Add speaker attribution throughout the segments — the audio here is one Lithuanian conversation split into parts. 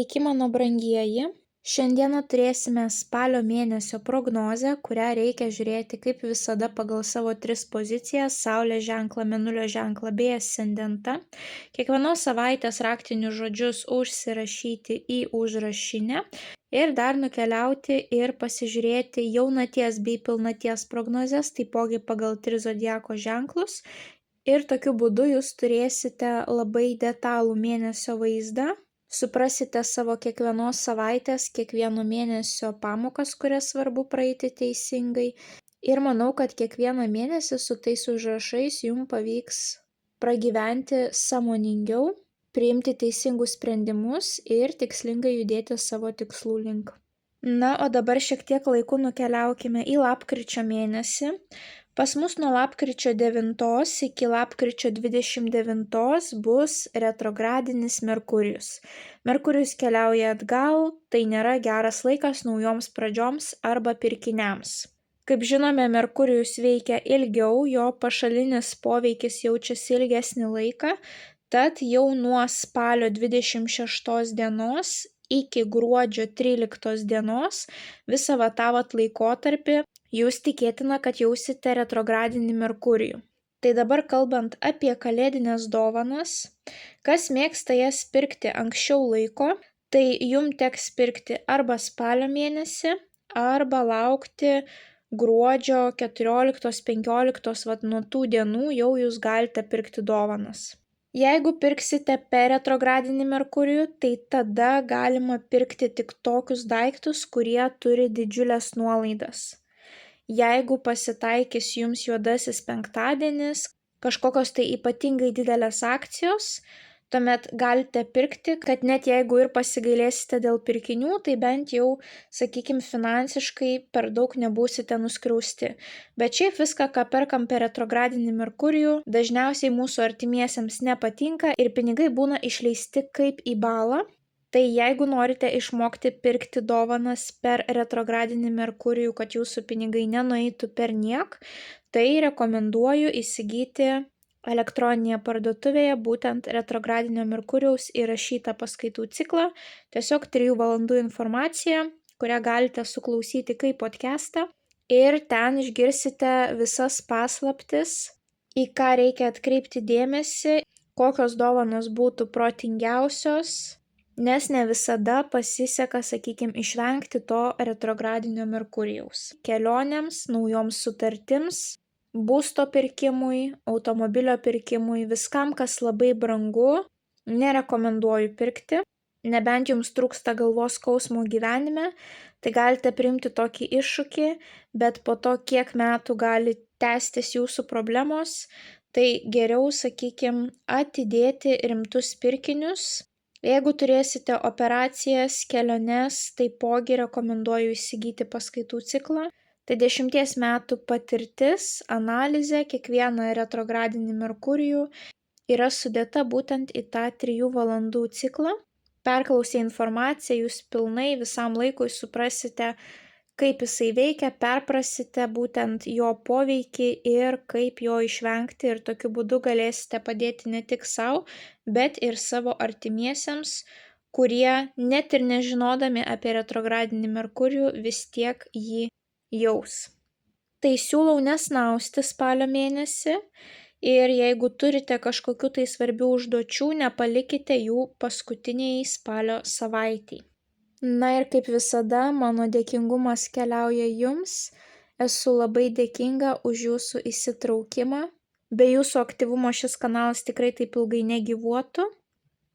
Speaker 1: Sveiki, mano brangieji. Šiandieną turėsime spalio mėnesio prognozę, kurią reikia žiūrėti kaip visada pagal savo 3 pozicijas – Saulės ženklą, Mėnulio ženklą bei ascendentą. Kiekvienos savaitės raktinius žodžius užsirašyti į užrašinę ir dar nukeliauti ir pasižiūrėti jaunaties bei pilnaties prognozes, taipogi pagal 3 zodiako ženklus. Ir tokiu būdu jūs turėsite labai detalų mėnesio vaizdą. Suprasite savo kiekvienos savaitės, kiekvieno mėnesio pamokas, kurias svarbu praeiti teisingai. Ir manau, kad kiekvieną mėnesį su tais užrašais jums pavyks pragyventi sąmoningiau, priimti teisingus sprendimus ir tikslingai judėti savo tikslų link. Na, o dabar šiek tiek laiku nukeliaukime į lapkričio mėnesį. Pas mus nuo lapkričio 9 iki lapkričio 29 bus retrogradinis Merkurijus. Merkurijus keliauja atgal, tai nėra geras laikas naujoms pradžioms arba pirkiniams. Kaip žinome, Merkurijus veikia ilgiau, jo pašalinis poveikis jaučiasi ilgesnį laiką, tad jau nuo spalio 26 dienos iki gruodžio 13 dienos visą tą laikotarpį jūs tikėtina, kad jausite retrogradinį Merkurijų. Tai dabar kalbant apie kalėdinės dovanas, kas mėgsta jas pirkti anksčiau laiko, tai jums teks pirkti arba spalio mėnesį, arba laukti gruodžio 14-15, nuo tų dienų jau jūs galite pirkti dovanas. Jeigu pirksite per retrogradinį Merkurijų, tai tada galima pirkti tik tokius daiktus, kurie turi didžiulės nuolaidas. Jeigu pasitaikys jums juodasis penktadienis, kažkokios tai ypatingai didelės akcijos, tuomet galite pirkti, kad net jeigu ir pasigailėsite dėl pirkinių, tai bent jau, sakykime, finansiškai per daug nebūsite nuskriausti. Bet šiaip viską, ką perkam per retrogradinį Merkurijų, dažniausiai mūsų artimiesiems nepatinka ir pinigai būna išleisti kaip į balą. Tai jeigu norite išmokti pirkti dovanas per retrogradinį Merkurijų, kad jūsų pinigai nenueitų per niek, tai rekomenduoju įsigyti elektroninėje parduotuvėje būtent retrogradinio Merkurijaus įrašytą paskaitų ciklą, tiesiog 3 valandų informacija, kurią galite suklausyti kaip podcastą ir ten išgirsite visas paslaptis, į ką reikia atkreipti dėmesį, kokios dovanos būtų protingiausios, nes ne visada pasiseka, sakykime, išvengti to retrogradinio Merkurijaus. Kelionėms, naujoms sutartims, būsto pirkimui, automobilio pirkimui, viskam, kas labai brangu, nerekomenduoju pirkti. Nebent jums trūksta galvos skausmo gyvenime, tai galite priimti tokį iššūkį, bet po to kiek metų gali tęstis jūsų problemos, tai geriau, sakykime, atidėti rimtus pirkinius. Jeigu turėsite operacijas, keliones, taipogi rekomenduoju įsigyti paskaitų ciklą. Tai 10 metų patirtis, analizė, kiekvieną retrogradinį Merkurijų yra sudėta būtent į tą 3 valandų ciklą. Perklausę informaciją, jūs pilnai visam laikui suprasite, kaip jisai veikia, perprasite būtent jo poveikį ir kaip jo išvengti ir tokiu būdu galėsite padėti ne tik savo, bet ir savo artimiesiems, kurie net ir nežinodami apie retrogradinį Merkurijų vis tiek jį jaus. Tai siūlau nesnausti spalio mėnesį ir jeigu turite kažkokių tai svarbių užduočių, nepalikite jų paskutiniai spalio savaitei. Na ir kaip visada, mano dėkingumas keliauja jums. Esu labai dėkinga už jūsų įsitraukimą. Be jūsų aktyvumo šis kanalas tikrai taip ilgai negyvuotų.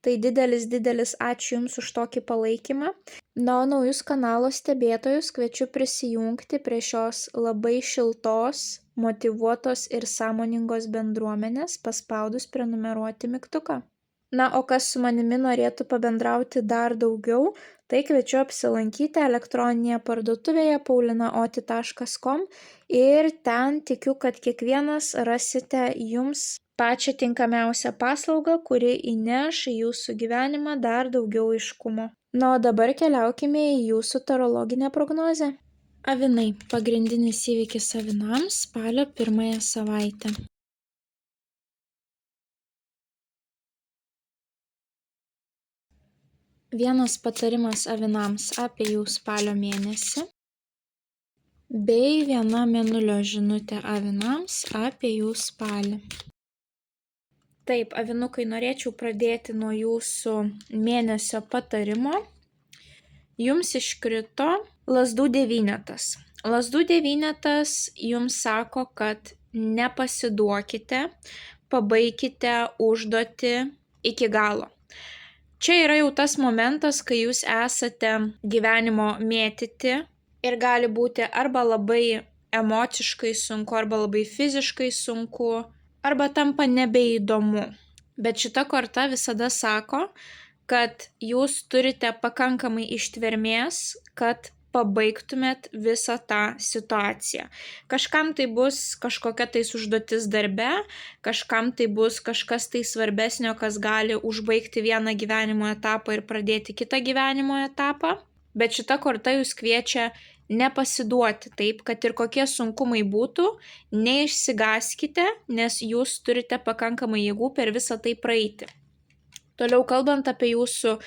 Speaker 1: Tai didelis ačiū jums už tokį palaikymą. Na, o naujus kanalo stebėtojus kviečiu prisijungti prie šios labai šiltos, motyvuotos ir sąmoningos bendruomenės, paspaudus prenumeruoti mygtuką. Na, o kas su manimi norėtų pabendrauti dar daugiau, tai kviečiu apsilankyti elektroninėje parduotuvėje paulinaoti.com ir ten tikiu, kad kiekvienas rasite jums pačią tinkamiausią paslaugą, kuri įneš į jūsų gyvenimą dar daugiau aiškumo. Na, o dabar keliaukime į jūsų tarologinę prognozę. Avinai – pagrindinis įvykis avinams spalio 1 savaitę. Vienas patarimas avinams apie jų spalio mėnesį, bei viena mėnulio žinutė avinams apie jų spalį. Taip, avinukai, norėčiau pradėti nuo jūsų mėnesio patarimo. Jums iškrito lazdų devynetas. Lazdų devynetas jums sako, kad nepasiduokite, pabaikite užduotį iki galo. Čia yra jau tas momentas, kai jūs esate gyvenimo mėtyti ir gali būti arba labai emociškai sunku, arba labai fiziškai sunku, arba tampa nebeįdomu. Bet šita korta visada sako, kad jūs turite pakankamai ištvermės, kad pabaigtumėt visą tą situaciją. Kažkam tai bus kažkokia tais užduotis darbe, kažkam tai bus kažkas tai svarbesnio, kas gali užbaigti vieną gyvenimo etapą ir pradėti kitą gyvenimo etapą. Bet šita korta jūs kviečia nepasiduoti, taip, kad ir kokie sunkumai būtų, neišsigąskite, nes jūs turite pakankamai jėgų per visą tai praeiti. Toliau kalbant apie jūsų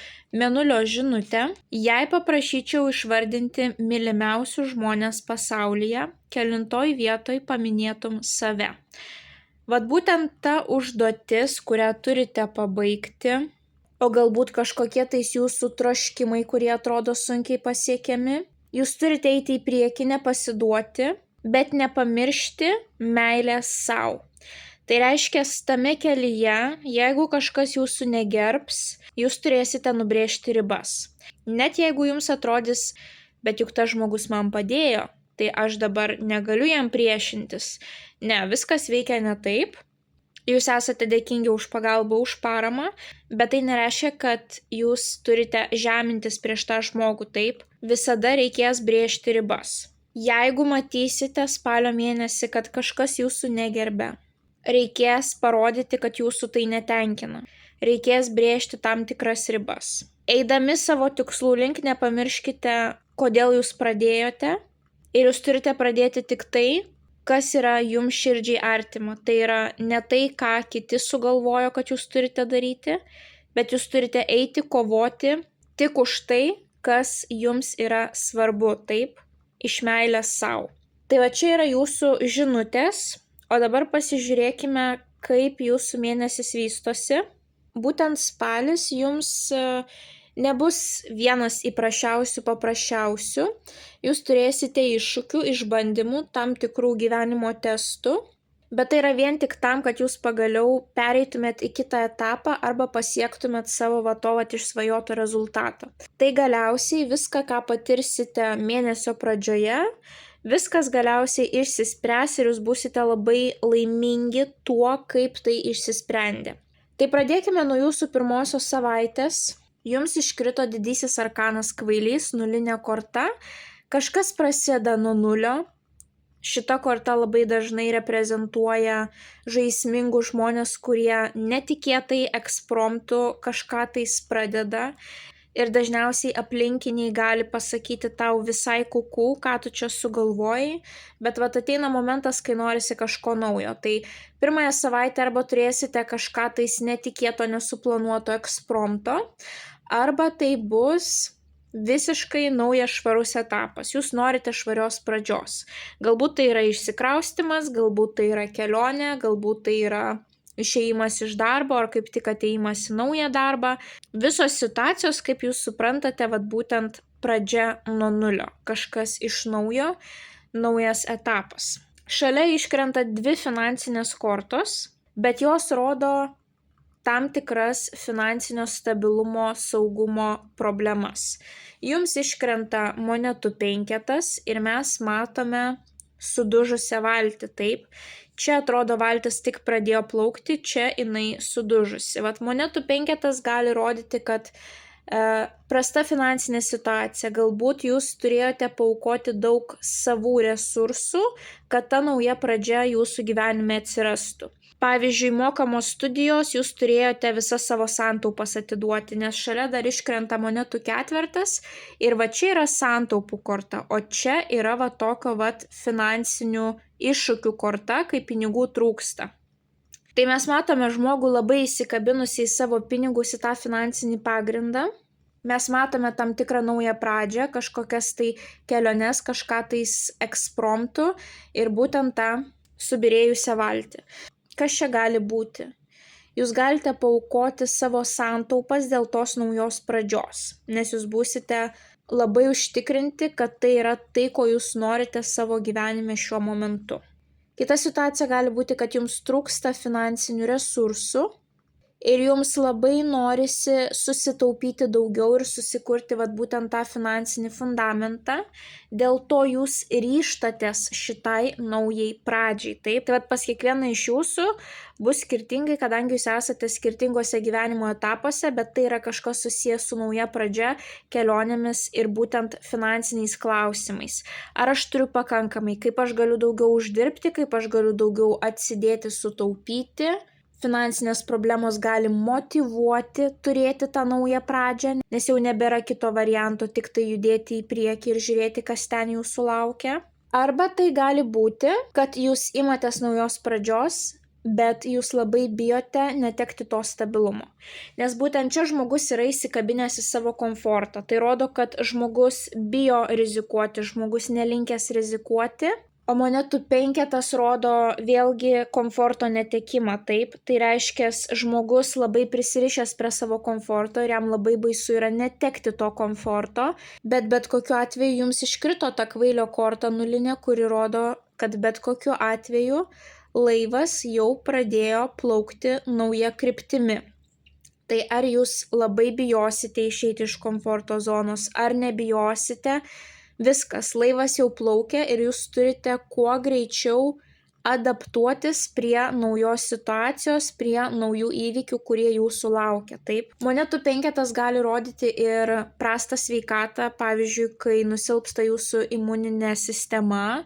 Speaker 1: mėnulio žinutę, jei paprašyčiau išvardinti mylimiausius žmonės pasaulyje, kelintoj vietoj paminėtum save. Vat būtent ta užduotis, kurią turite pabaigti, o galbūt kažkokie tais jūsų troškimai, kurie atrodo sunkiai pasiekiami, jūs turite eiti į priekį, nepasiduoti, bet nepamiršti meilės sau. Tai reiškia, tame kelyje, jeigu kažkas jūsų negerbs, jūs turėsite nubrėžti ribas. Net jeigu jums atrodys, bet juk tas žmogus man padėjo, tai aš dabar negaliu jam priešintis. Ne, viskas veikia ne taip. Jūs esate dėkingi už pagalbą, už paramą, bet tai nereiškia, kad jūs turite žemintis prieš tą žmogų, taip. Visada reikės brėžti ribas. Jeigu matysite spalio mėnesį, kad kažkas jūsų negerbia, reikės parodyti, kad jūsų tai netenkina. Reikės brėžti tam tikras ribas. Eidami savo tikslų link nepamirškite, kodėl jūs pradėjote. Ir jūs turite pradėti tik tai, kas yra jums širdžiai artima. Tai yra ne tai, ką kiti sugalvojo, kad jūs turite daryti, bet jūs turite eiti, kovoti tik už tai, kas jums yra svarbu, taip, iš meilės sau. Tai va čia yra jūsų žinutės. O dabar pasižiūrėkime, kaip jūsų mėnesis vystosi. Būtent spalis jums nebus vienas įprasčiausių paprasčiausių. Jūs turėsite iššūkių, išbandymų, tam tikrų gyvenimo testų. Bet tai yra vien tik tam, kad jūs pagaliau pereitumėt į kitą etapą arba pasiektumėt savo išsvajoto rezultatą. Tai galiausiai viską, ką patirsite mėnesio pradžioje, viskas galiausiai išsispręs ir jūs būsite labai laimingi tuo, kaip tai išsisprendė. Tai pradėkime nuo jūsų pirmosios savaitės. Jums iškrito didysis arkanas kvailys, nulinė korta. Kažkas prasideda nuo nulio. Šita korta labai dažnai reprezentuoja žaismingus žmonės, kurie netikėtai ekspromtu kažką tais pradeda. Ir dažniausiai aplinkiniai gali pasakyti tau visai kuku, ką tu čia sugalvojai, bet vat ateina momentas, kai norisi kažko naujo. Tai pirmąją savaitę arba turėsite kažką tais netikėto, nesuplanuoto ekspromto, arba tai bus visiškai naujas švarus etapas. Jūs norite švarios pradžios. Galbūt tai yra išsikraustymas, galbūt tai yra kelionė, galbūt tai yra išėjimas iš darbo ar kaip tik atėjimas į naują darbą. Visos situacijos, kaip jūs suprantate, vat būtent pradžia nuo nulio. Kažkas iš naujo, naujas etapas. Šalia iškrenta 2 finansinės kortos, bet jos rodo tam tikras finansinio stabilumo, saugumo problemas. Jums iškrenta monetų 5 ir mes matome sudužusią valtį, taip. Čia atrodo valtis tik pradėjo plaukti, čia jinai sudužusi. Vat monetų 5 gali rodyti, kad prasta finansinė situacija, galbūt jūs turėjote paaukoti daug savų resursų, kad ta nauja pradžia jūsų gyvenime atsirastų. Pavyzdžiui, mokamos studijos, jūs turėjote visas savo santaupas atiduoti, nes šalia dar iškrenta monetų 4 ir va čia yra santaupų korta, o čia yra va tokio va finansinių iššūkių korta, kai pinigų trūksta. Tai mes matome žmogų labai įsikabinusi į savo pinigus, į tą finansinį pagrindą. Mes matome tam tikrą naują pradžią, kažkokias tai keliones, kažką tais ekspromtų ir būtent tą subyrėjusią valtį. Kas čia gali būti? Jūs galite paaukoti savo santaupas dėl tos naujos pradžios, nes jūs būsite labai užtikrinti, kad tai yra tai, ko jūs norite savo gyvenime šiuo momentu. Kita situacija gali būti, kad jums trūksta finansinių resursų ir jums labai norisi susitaupyti daugiau ir susikurti būtent tą finansinį fundamentą, dėl to jūs ryžtatės šitai naujai pradžiai. Taip, tai pas kiekvieną iš jūsų bus skirtingai, kadangi jūs esate skirtingose gyvenimo etapuose, bet tai yra kažkas susijęs su nauja pradžia, kelionėmis ir būtent finansiniais klausimais. Ar aš turiu pakankamai, kaip aš galiu daugiau uždirbti, kaip aš galiu daugiau atsidėti, sutaupyti. Finansinės problemos gali motyvuoti turėti tą naują pradžią, nes jau nebėra kito varianto, tik tai judėti į priekį ir žiūrėti, kas ten jūsų laukia. Arba tai gali būti, kad jūs imatės naujos pradžios, bet jūs labai bijote netekti to stabilumo. Nes būtent čia žmogus yra įsikabinęs į savo komfortą. Tai rodo, kad žmogus bijo rizikuoti, žmogus nelinkęs rizikuoti. O monetų penketas rodo vėlgi komforto netekimą, taip, tai reiškia, žmogus labai prisirišęs prie savo komforto ir jam labai baisu yra netekti to komforto, bet kokiu atveju jums iškrito ta kvailio korta nulinė, kuri rodo, kad bet kokiu atveju laivas jau pradėjo plaukti nauja kryptimi. Tai ar jūs labai bijosite išeiti iš komforto zonos, ar nebijosite, viskas, laivas jau plaukia ir jūs turite kuo greičiau adaptuotis prie naujos situacijos, prie naujų įvykių, kurie jūsų laukia. Taip. Monetų penketas gali rodyti ir prastą sveikatą, pavyzdžiui, kai nusilpsta jūsų imuninė sistema.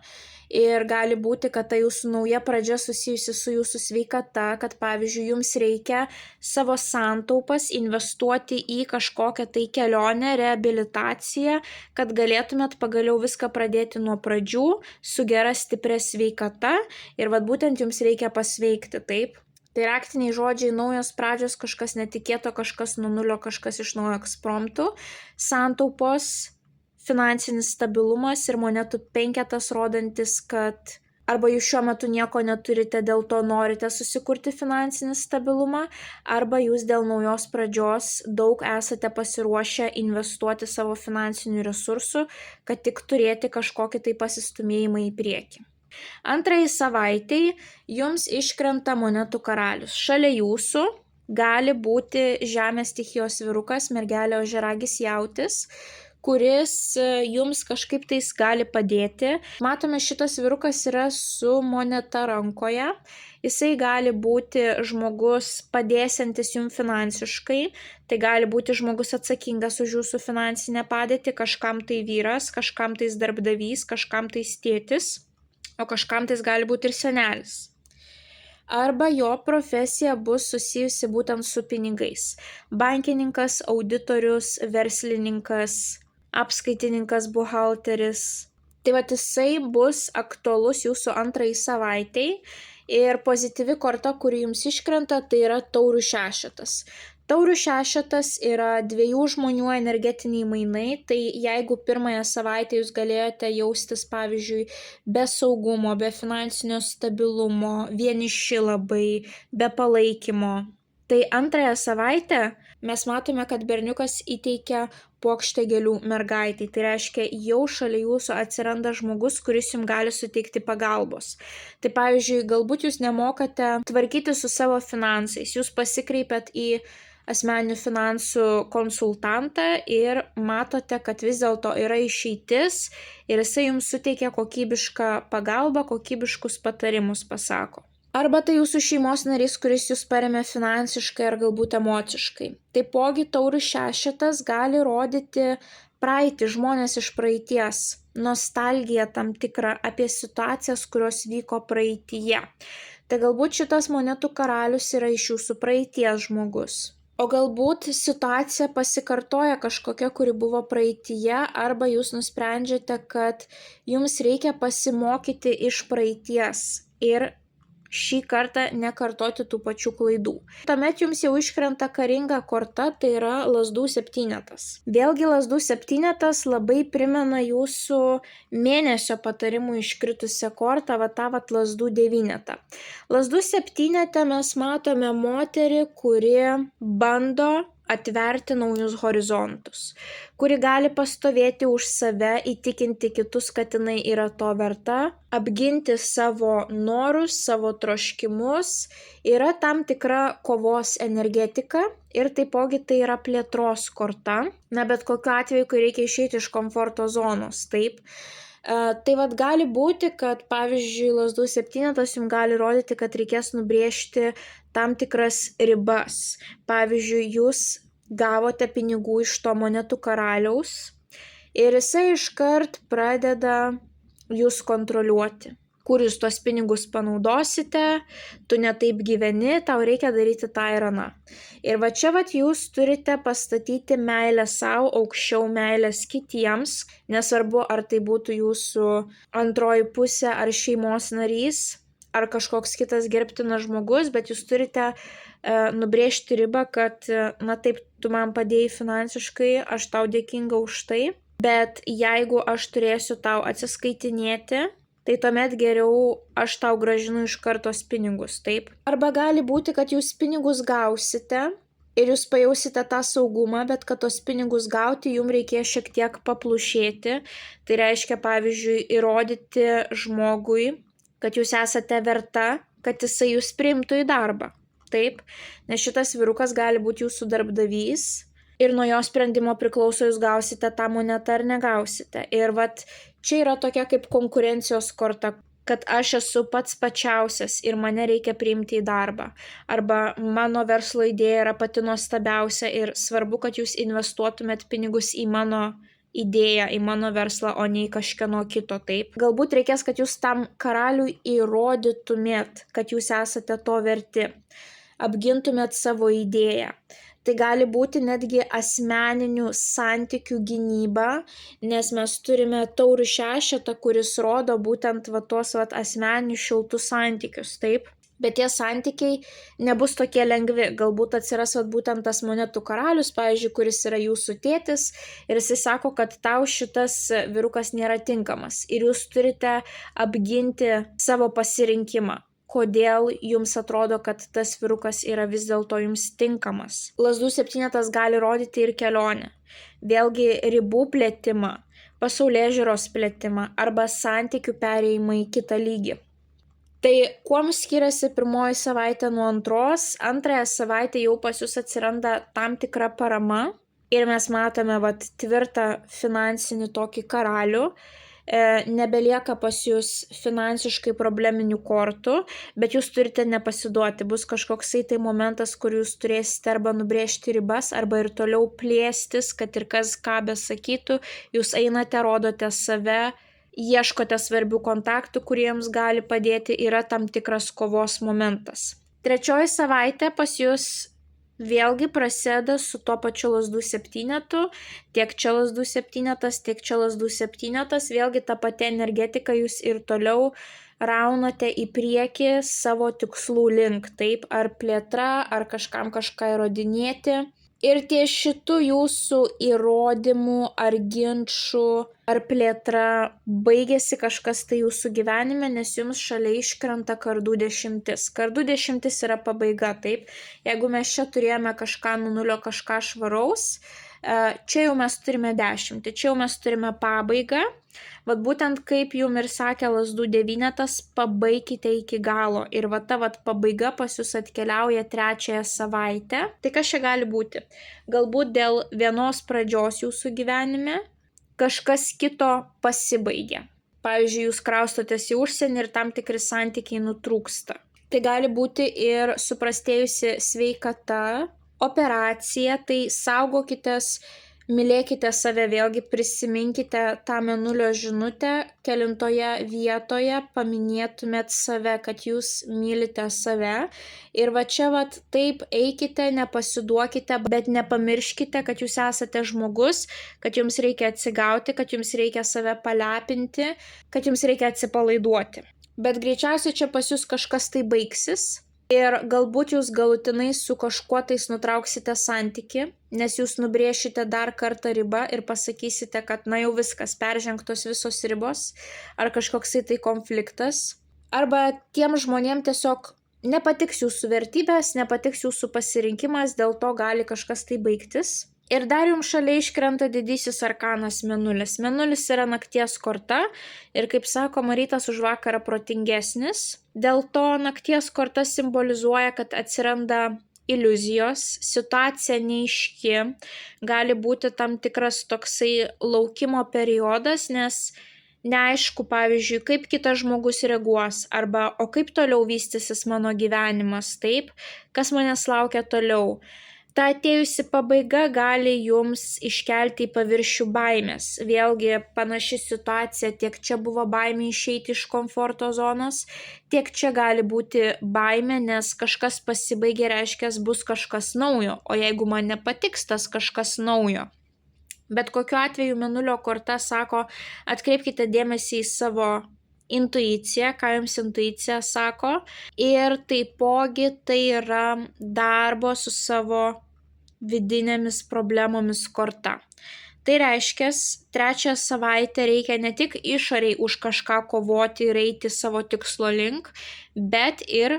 Speaker 1: Ir gali būti, kad ta jūsų nauja pradžia susijusi su jūsų sveikata, kad pavyzdžiui jums reikia savo santaupas investuoti į kažkokią tai kelionę, reabilitaciją, kad galėtumėt pagaliau viską pradėti nuo pradžių, su gera stipria sveikata ir būtent jums reikia pasveikti, taip. Tai raktiniai žodžiai naujos pradžios, kažkas netikėto, kažkas nuo nulio, kažkas iš naujo ekspromtų, santaupos, finansinis stabilumas ir monetų penketas rodantis, kad arba jūs šiuo metu nieko neturite, dėl to norite susikurti finansinį stabilumą, arba jūs dėl naujos pradžios daug esate pasiruošę investuoti savo finansinių resursų, kad tik turėti kažkokį tai pasistumėjimą į priekį. Antrai savaitei jums iškrenta monetų karalius. Šalia jūsų gali būti žemės stichijos vyrukas, mergelė ožiaragis jautis, kuris jums kažkaip tais gali padėti. Matome, šitas vyrukas yra su moneta rankoje. Jisai gali būti žmogus padėsiantis jums finansiškai. Tai gali būti žmogus atsakingas už jūsų finansinę padėtį, kažkam tai vyras, kažkam tais darbdavys, kažkam tais tėtis, o kažkam tais gali būti ir senelis. Arba jo profesija bus susijusi būtent su pinigais. Bankininkas, auditorius, verslininkas, apskaitininkas, buhalteris. Tai jisai bus aktualus jūsų antrai savaitei ir pozityvi korta, kuri jums iškrenta, tai yra taurių šešetas. Taurių šešetas yra dviejų žmonių energetiniai mainai, tai jeigu pirmąją savaitę jūs galėjote jaustis, pavyzdžiui, be saugumo, be finansinio stabilumo, vieniši labai, be palaikymo, tai antrąją savaitę mes matome, kad berniukas įteikia puokštę gėlių mergaitai. Tai reiškia, jau šalia jūsų atsiranda žmogus, kuris jums gali suteikti pagalbos. Tai pavyzdžiui, galbūt jūs nemokate tvarkyti su savo finansais. Jūs pasikreipiat į asmeninių finansų konsultantą ir matote, kad vis dėlto yra išeitis ir jisai jums suteikia kokybišką pagalbą, kokybiškus patarimus pasako. Arba tai jūsų šeimos narys, kuris jūs paremia finansiškai ar galbūt emociškai. Taipogi taurių šešetas gali rodyti praeitį, žmonės iš praeities, nostalgiją tam tikrą apie situacijas, kurios vyko praeityje. Tai galbūt šitas monetų karalius yra iš jūsų praeities žmogus. O galbūt situacija pasikartoja kažkokia, kuri buvo praeityje, arba jūs nusprendžiate, kad jums reikia pasimokyti iš praeities ir šį kartą nekartoti tų pačių klaidų. Tuomet jums jau iškrenta karinga korta, tai yra lazdų septynetas. Vėlgi lazdų septynetas labai primena jūsų mėnesio patarimų iškritusią kortą, tą lazdų devynetą. Lazdų septynete mes matome moterį, kuri bando atverti naujus horizontus, kuri gali pastovėti už save, įtikinti kitus, kad jinai yra to verta, apginti savo norus, savo troškimus, yra tam tikra kovos energetika ir taipogi tai yra plėtros korta, bet kokiu atveju, kai reikia išeiti iš komforto zonos, taip. Tai gali būti, kad pavyzdžiui lazdų septynetas jums gali rodyti, kad reikės nubrėžti tam tikras ribas. Pavyzdžiui, jūs gavote pinigų iš to monetų karaliaus ir jisai iškart pradeda jūs kontroliuoti. Kur jūs tos pinigus panaudosite, tu netaip gyveni, tau reikia daryti tą ir aną. Ir čia jūs turite pastatyti meilę savo aukščiau meilės kitiems, nesvarbu ar tai būtų jūsų antroji pusė ar šeimos narys, ar kažkoks kitas gerbtinas žmogus, bet jūs turite nubrėžti ribą, kad taip, tu man padėjai finansiškai, aš tau dėkinga už tai, bet jeigu aš turėsiu tau atsiskaitinėti, tai tuomet geriau aš tau gražinu iš karto pinigus, taip. Arba gali būti, kad jūs pinigus gausite ir jūs pajausite tą saugumą, bet kad tos pinigus gauti, jums reikės šiek tiek paplušėti. Tai reiškia, pavyzdžiui, įrodyti žmogui, kad jūs esate verta, kad jisai jūs priimtų į darbą, taip. Nes šitas vyrukas gali būti jūsų darbdavys ir nuo jo sprendimo priklauso, jūs gausite tą monetą ar negausite. Ir čia yra tokia kaip konkurencijos korta, kad aš esu pats pačiausias ir mane reikia priimti į darbą. Arba mano verslo idėja yra pati nuostabiausia ir svarbu, kad jūs investuotumėt pinigus į mano idėją, į mano verslą, o ne į kažkieno kito, taip. Galbūt reikės, kad jūs tam karaliui įrodytumėt, kad jūs esate to verti, apgintumėt savo idėją. Tai gali būti netgi asmeninių santykių gynyba, nes mes turime taurių šešetą, kuris rodo būtent tuos asmeninius šiltus santykius, taip. Bet tie santykiai nebus tokie lengvi. Galbūt atsiras būtent tas monetų karalius, pavyzdžiui, kuris yra jūsų tėtis ir jisai sako, kad tau šitas vyrukas nėra tinkamas ir jūs turite apginti savo pasirinkimą. Kodėl jums atrodo, kad tas vyrukas yra vis dėlto jums tinkamas. Lazdų septynetas gali rodyti ir kelionę. Vėlgi ribų plėtimą, pasaulėžiūros plėtimą arba santykių perėjimą į kitą lygį. Tai kuom skiriasi pirmoji savaitė nuo antros? Antrąją savaitę jau pas jūs atsiranda tam tikra parama ir mes matome tvirtą finansinį tokį karalių. Nebelieka pas jūs finansiškai probleminių kortų, bet jūs turite nepasiduoti. Bus kažkoksai tai momentas, kur jūs turėsite arba nubrėžti ribas, arba ir toliau plėstis, kad ir kas ką besakytų, jūs einate, rodote save, ieškote svarbių kontaktų, kuriems gali padėti, yra tam tikras kovos momentas. Trečioji savaitė pas jūs vėlgi prasideda su to pačiu lazdų septynetu, tiek čia lazdų septynetas, tiek čia lazdų septynetas, vėlgi ta pati energetika, jūs ir toliau raunate į priekį savo tikslų link, taip, ar plėtra, ar kažkam kažką įrodinėti. Ir ties šitų jūsų įrodymų ar ginčių ar plėtra baigėsi kažkas tai jūsų gyvenime, nes jums šalia iškrenta kardų 10. Kardų 10 yra pabaiga, taip. Jeigu mes čia turėjome kažką nuo nulio, kažką švaraus, čia jau mes turime 10, čia jau mes turime pabaigą. Būtent kaip jums ir sakė lazdų devynetas, pabaikite iki galo. Ir ta pabaiga pas jūs atkeliauja trečiąją savaitę. Tai kas čia gali būti? Galbūt dėl vienos pradžios jūsų gyvenime kažkas kito pasibaigia. Pavyzdžiui, jūs kraustotės į užsienį ir tam tikri santykiai nutrūksta. Tai gali būti ir suprastėjusi sveikata, operacija, tai saugokitės, mylėkite save, vėlgi prisiminkite tą mėnulio žinutę, kelintoje vietoje paminėtumėt save, kad jūs mylite save. Ir čia taip eikite, nepasiduokite, bet nepamirškite, kad jūs esate žmogus, kad jums reikia atsigauti, kad jums reikia save palepinti, kad jums reikia atsipalaiduoti. Bet greičiausiai čia pas jūs kažkas tai baigsis. Ir galbūt jūs galutinai su kažkuo tais nutrauksite santyki, nes jūs nubrėšite dar kartą ribą ir pasakysite, kad na jau viskas, peržengtos visos ribos, ar kažkoksai tai konfliktas. Arba tiem žmonėm tiesiog nepatiks jūsų vertybės, nepatiks jūsų pasirinkimas, dėl to gali kažkas tai baigtis. Ir dar jums šalia iškrenta didysis arkanas Mėnulis. Mėnulis yra nakties korta ir, kaip sakoma, rytas už vakarą protingesnis. Dėl to nakties korta simbolizuoja, kad atsiranda iliuzijos, situacija neaiški, gali būti tam tikras toksai laukimo periodas, nes neaišku, pavyzdžiui, kaip kitas žmogus reaguos, arba o kaip toliau vystysis mano gyvenimas, taip, kas manęs laukia toliau. Ta atėjusi pabaiga gali jums iškelti į paviršių baimės. Vėlgi panaši situacija, tiek čia buvo baimė išeiti iš komforto zonos, tiek čia gali būti baimė, nes kažkas pasibaigė, reiškia, bus kažkas naujo, o jeigu man nepatiks tas kažkas naujo. Bet kokiu atveju Mėnulio korta sako, atkreipkite dėmesį į savo intuiciją, ką jums intuicija sako, ir taipogi tai yra darbo su savo vidinėmis problemomis korta. Tai reiškia, 3 savaitę reikia ne tik išoriai už kažką kovoti ir eiti savo tikslo link, bet ir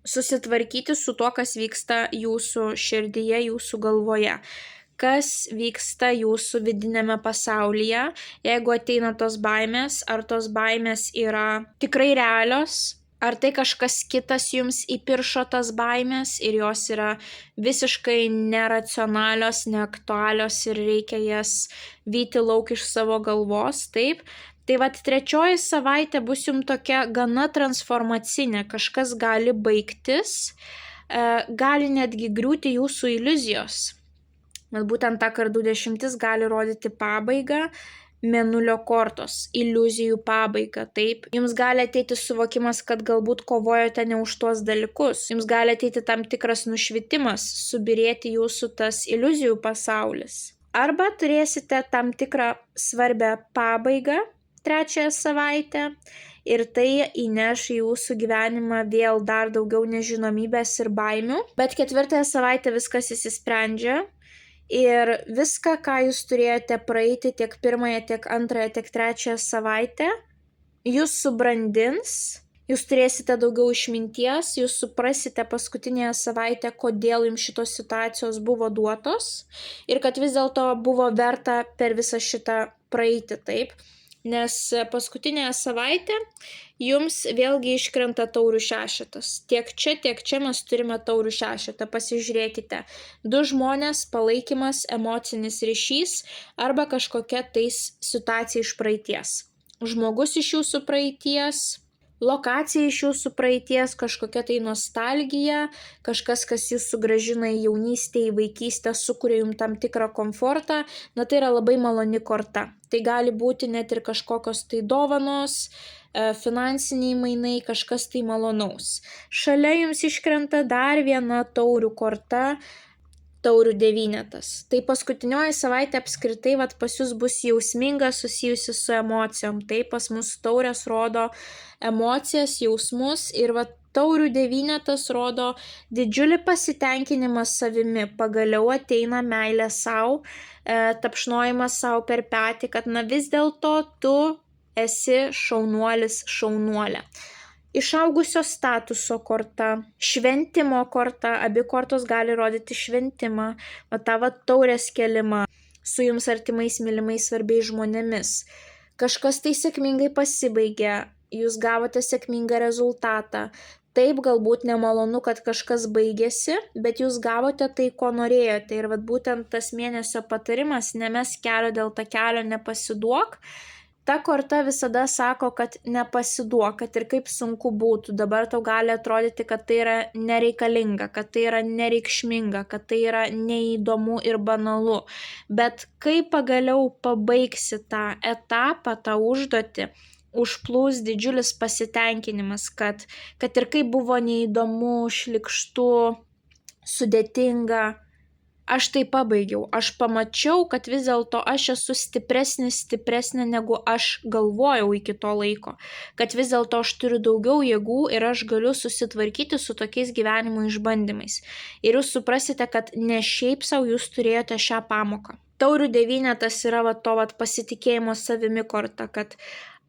Speaker 1: susitvarkyti su tuo, kas vyksta jūsų širdyje, jūsų galvoje. Kas vyksta jūsų vidinėme pasaulyje, jeigu ateina tos baimės, ar tos baimės yra tikrai realios, ar tai kažkas kitas jums įpiršo tas baimės ir jos yra visiškai neracionalios, neaktualios ir reikia jas vyti lauk iš savo galvos, taip. Tai vat 3 savaitė bus jums tokia gana transformacinė, kažkas gali baigtis, gali netgi griūti jūsų iliuzijos. Bet būtent ta kardų 10 gali rodyti pabaigą Mėnulio kortos, iliuzijų pabaigą, taip. Jums gali ateiti suvokimas, kad galbūt kovojote ne už tuos dalykus. Jums gali ateiti tam tikras nušvitimas, subirėti jūsų tas iliuzijų pasaulis. Arba turėsite tam tikrą svarbę pabaigą 3 savaitę ir tai įneš į jūsų gyvenimą vėl dar daugiau nežinomybės ir baimių. Bet 4 savaitę viskas įsisprendžia. Ir viską, ką jūs turėjote praeiti tiek 1, tiek 2, tiek 3 savaitę, jūs subrandins, jūs turėsite daugiau išminties, jūs suprasite paskutinėje savaitę, kodėl jums šitos situacijos buvo duotos ir kad vis dėlto buvo verta per visą šitą praeiti, taip. Nes paskutinėje savaitę jums vėlgi iškrenta taurių 6. Tiek čia mes turime taurių 6. Pasižiūrėkite. 2 žmonės, palaikymas, emocinis ryšys arba kažkokia tais situacija iš praeities. Žmogus iš jūsų praeities, lokacija iš jūsų praeities, kažkokia tai nostalgija, kažkas, kas jūs sugrąžina į jaunystę, į vaikystę, sukuria jums tam tikrą komfortą, na tai yra labai maloni korta. Tai gali būti net ir kažkokios tai dovanos, finansiniai mainai, kažkas tai malonaus. Šalia jums iškrenta dar viena taurių korta, taurių 9. Tai paskutinioji savaitė apskritai pas jūs bus jausminga, susijusi su emocijom. Tai pas mus taurės rodo emocijas, jausmus ir taurių 9 rodo didžiulį pasitenkinimą savimi. Pagaliau ateina meilė savo, tapšnojimas savo per petį, kad na vis dėlto tu esi šaunuolis, šaunuolė. Išaugusio statuso korta, šventimo korta, abi kortos gali rodyti šventimą, tą taurės kelimą su jums artimais, mylimais, svarbiais žmonėmis. Kažkas tai sėkmingai pasibaigė, jūs gavote sėkmingą rezultatą. Taip, galbūt nemalonu, kad kažkas baigėsi, bet jūs gavote tai, ko norėjote. Ir būtent tas mėnesio patarimas, nemesk kelio dėl takelio, nepasiduok. Ta korta visada sako, kad nepasiduok, kad ir kaip sunku būtų. Dabar tau gali atrodyti, kad tai yra nereikalinga, kad tai yra nereikšminga, kad tai yra neįdomu ir banalu. Bet kai pagaliau pabaigsi tą etapą, tą užduotį, užplūs didžiulis pasitenkinimas, kad ir kaip buvo neįdomu, šlykštu, sudėtinga, aš tai pabaigiau, aš pamačiau, kad vis dėlto aš esu stipresnė negu aš galvojau iki to laiko, kad vis dėlto aš turiu daugiau jėgų ir aš galiu susitvarkyti su tokiais gyvenimo išbandymais. Ir jūs suprasite, kad ne šiaip savo jūs turėjote šią pamoką. Taurių devynetas yra to pasitikėjimo savimi korta, kad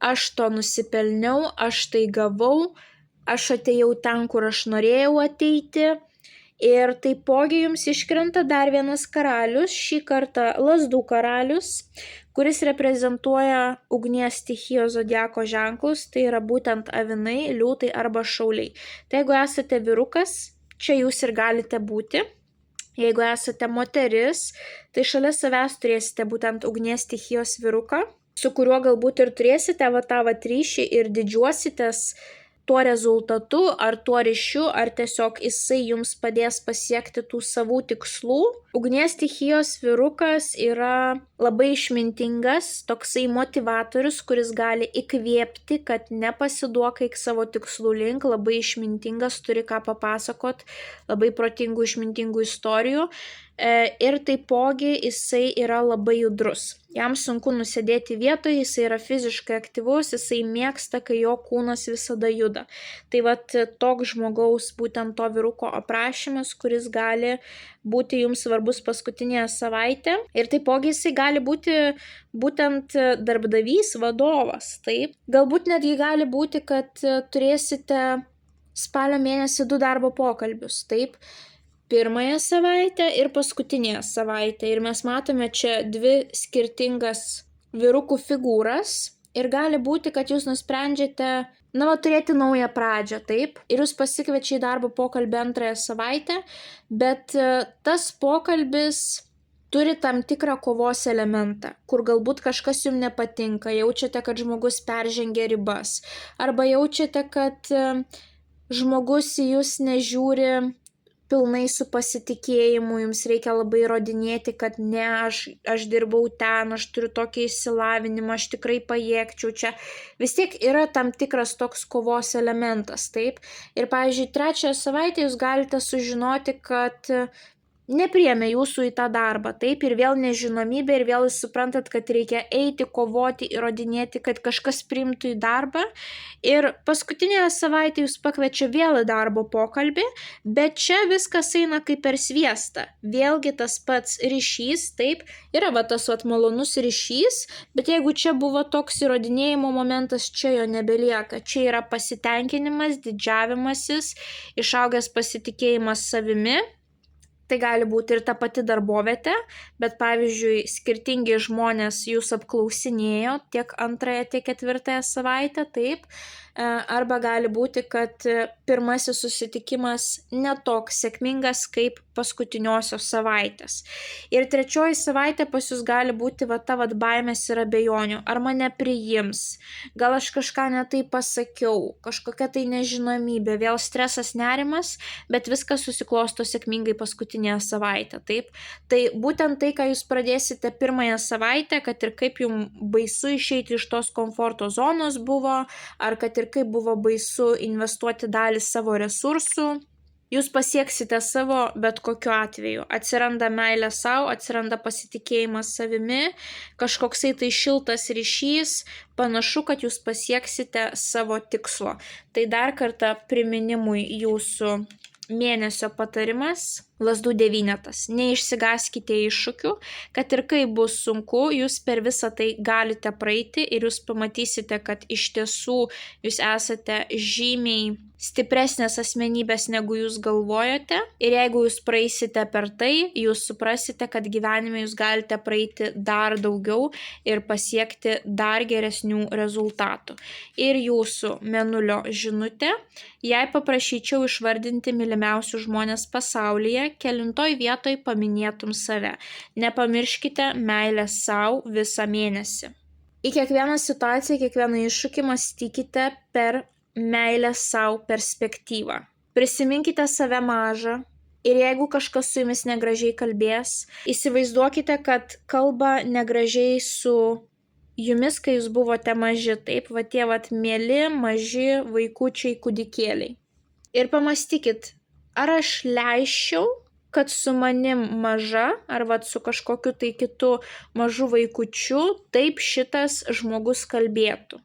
Speaker 1: aš to nusipelniau, aš tai gavau, aš atėjau ten, kur aš norėjau ateiti. Ir taipogi jums iškrenta dar vienas karalius, šį kartą lazdų karalius, kuris reprezentuoja ugnies stichijos zodiako ženklus, tai yra būtent avinai, liūtai arba šauliai. Tai jeigu esate vyrukas, čia jūs ir galite būti. Jeigu esate moteris, tai šalia savęs turėsite būtent ugnies stichijos vyruką, su kuriuo galbūt ir turėsite tą ryšį ir didžiuositės tuo rezultatu, ar tuo ryšiu, ar tiesiog jisai jums padės pasiekti tų savų tikslų. Ugnies stichijos vyrukas yra labai išmintingas, toksai motivatorius, kuris gali įkvėpti, kad nepasiduok eik savo tikslų link, labai išmintingas, turi ką papasakot, labai protingų, išmintingų istorijų. Ir taipogi jisai yra labai judrus. Jam sunku nusėdėti vietoje, jisai yra fiziškai aktyvus, jisai mėgsta, kai jo kūnas visada juda. Tai toks žmogaus būtent to vyruko aprašymas, kuris gali būti jums svarbus paskutinėje savaitę. Ir taipogi jisai gali būti būtent darbdavys, vadovas. Taip. Galbūt netgi gali būti, kad turėsite spalio mėnesį 2 darbo pokalbius. Taip. Pirmąją savaitę ir paskutinėje savaitę. Ir mes matome čia 2 skirtingas vyrukų figūras. Ir gali būti, kad jūs nusprendžiate, turėti naują pradžią, taip. Ir jūs pasikviečia į darbo pokalbį 2 savaitę, bet tas pokalbis turi tam tikrą kovos elementą, kur galbūt kažkas jums nepatinka, jaučiate, kad žmogus peržengia ribas, arba jaučiate, kad žmogus į jūs nežiūri pilnai su pasitikėjimu, jums reikia labai įrodinėti, kad ne, aš dirbau ten, aš turiu tokį išsilavinimą, aš tikrai pajėgčiau čia. Vis tiek yra tam tikras toks kovos elementas, taip. Ir pavyzdžiui, 3 savaitę jūs galite sužinoti, kad nepriėmė jūsų į tą darbą, taip, ir vėl nežinomybė, ir vėl jūs suprantat, kad reikia eiti, kovoti, įrodinėti, kad kažkas priimtų į darbą. Ir paskutinėje savaitėje jūs pakviečia vėl į darbo pokalbį, bet čia viskas eina kaip per sviestą. Vėlgi tas pats ryšys, taip, yra tas malonus ryšys, bet jeigu čia buvo toks įrodinėjimo momentas, čia jo nebelieka. Čia yra pasitenkinimas, didžiavimasis, išaugęs pasitikėjimas savimi. Tai gali būti ir ta pati darbovietė, bet pavyzdžiui, skirtingi žmonės jūs apklausinėjo tiek 2, tiek 4 savaitę, taip. Arba gali būti, kad pirmasis susitikimas netoks sėkmingas kaip paskutiniosios savaitės. Ir 3 savaitė pas jūs gali būti ta baimės ir abejonių. Ar mane priims? Gal aš kažką netai pasakiau? Kažkokia tai nežinomybė, vėl stresas, nerimas, bet viskas susiklosto sėkmingai paskutinėje savaitę. Taip? Tai būtent tai, ką jūs pradėsite 1 savaitę, kad ir kaip jums baisu išeiti iš tos komforto zonos buvo, ar kad ir kaip buvo baisu investuoti dalį savo resursų, jūs pasieksite savo bet kokiu atveju. Atsiranda meilė savo, atsiranda pasitikėjimas savimi, kažkoksai tai šiltas ryšys, panašu, kad jūs pasieksite savo tikslo. Tai dar kartą priminimui jūsų mėnesio patarimas. Lazdų devynetas. Neišsigąskite iššūkių, kad ir kaip bus sunku, jūs per visą tai galite praeiti ir jūs pamatysite, kad iš tiesų jūs esate žymiai stipresnės asmenybės, negu jūs galvojote. Ir jeigu jūs praeisite per tai, jūs suprasite, kad gyvenime jūs galite praeiti dar daugiau ir pasiekti dar geresnių rezultatų. Ir jūsų mėnulio žinutė, jei paprašyčiau išvardinti mylimiausius žmonės pasaulyje, kelintoj vietoj paminėtum save. Nepamirškite meilės savo visą mėnesį. Į kiekvieną situaciją, kiekvieną iššūkį mąstykite per meilės savo perspektyvą. Prisiminkite save mažą ir jeigu kažkas su jumis negražiai kalbės, įsivaizduokite, kad kalba negražiai su jumis, kai jūs buvote maži. Taip, tie mieli, maži vaikučiai, kūdikėliai. Ir pamastykit, ar aš leisčiau kad su manim maža ar vat su kažkokiu tai kitu mažu vaikučiu taip šitas žmogus kalbėtų.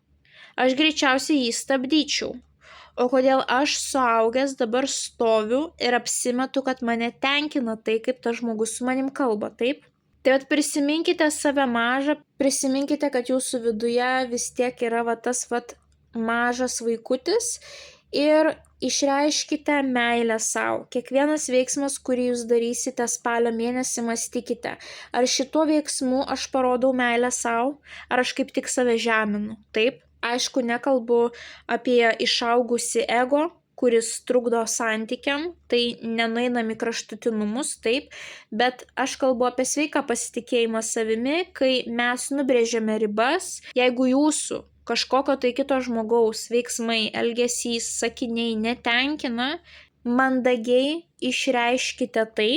Speaker 1: Aš greičiausiai jį stabdyčiau. O kodėl aš suaugęs dabar stoviu ir apsimetu, kad mane tenkina tai, kaip tas žmogus su manim kalba, taip? Tai vat prisiminkite save mažą, prisiminkite, kad jūsų viduje vis tiek yra tas mažas vaikutis ir išreiškite meilę savo. Kiekvienas veiksmas, kurį jūs darysite spalio mėnesį, mąstykite, ar šituo veiksmu aš parodau meilę savo, ar aš kaip tik save žeminu, taip? Aišku, nekalbu apie išaugusi ego, kuris trukdo santykiam, tai nenueinam į kraštutinumus, taip, bet aš kalbu apie sveiką pasitikėjimą savimi, kai mes nubrėžiame ribas, jeigu jūsų kažkokio tai kito žmogaus veiksmai, elgesys, sakiniai netenkina, mandagiai išreiškite tai,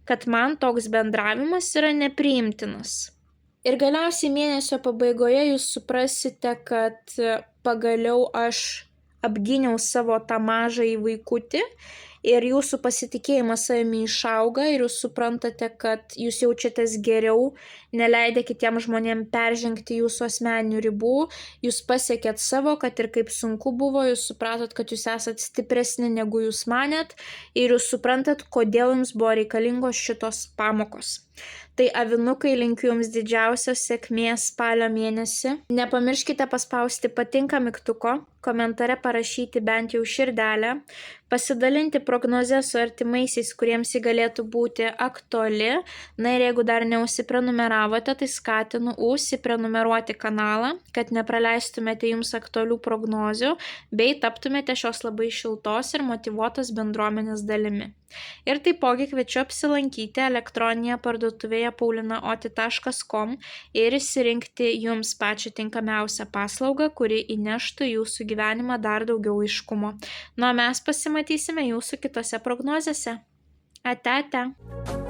Speaker 1: kad man toks bendravimas yra nepriimtinas. Ir galiausiai mėnesio pabaigoje jūs suprasite, kad pagaliau aš apgyniau savo tą mažąjį vaikutį ir jūsų pasitikėjimas savimi išauga ir jūs suprantate, kad jūs jaučiatės geriau, neleidę kitiems žmonėms peržengti jūsų asmeninių ribų, jūs pasiekėt savo, kad ir kaip sunku buvo, jūs supratot, kad jūs esat stipresni negu jūs manėt ir jūs suprantat, kodėl jums buvo reikalingos šitos pamokos. Tai avinukai, linkiu jums didžiausios sėkmės spalio mėnesį. Nepamirškite paspausti patinka mygtuko, komentare parašyti bent jau širdelę, pasidalinti prognozę su artimaisiais, kuriems ji galėtų būti aktuali. Na ir jeigu dar neužsiprenumeravote, tai skatinu užsiprenumeruoti kanalą, kad nepraleistumėte jums aktualių prognozių, bei taptumėte šios labai šiltos ir motyvuotos bendruomenės dalimi. Ir taipogi kviečiu apsilankyti elektroninėje parduotuvėje paulinaoti.com ir išsirinkti jums pačią tinkamiausią paslaugą, kuri įneštų jūsų gyvenimą dar daugiau aiškumo. Nu, o mes pasimatysime jūsų kitose prognozėse. Ate, ate.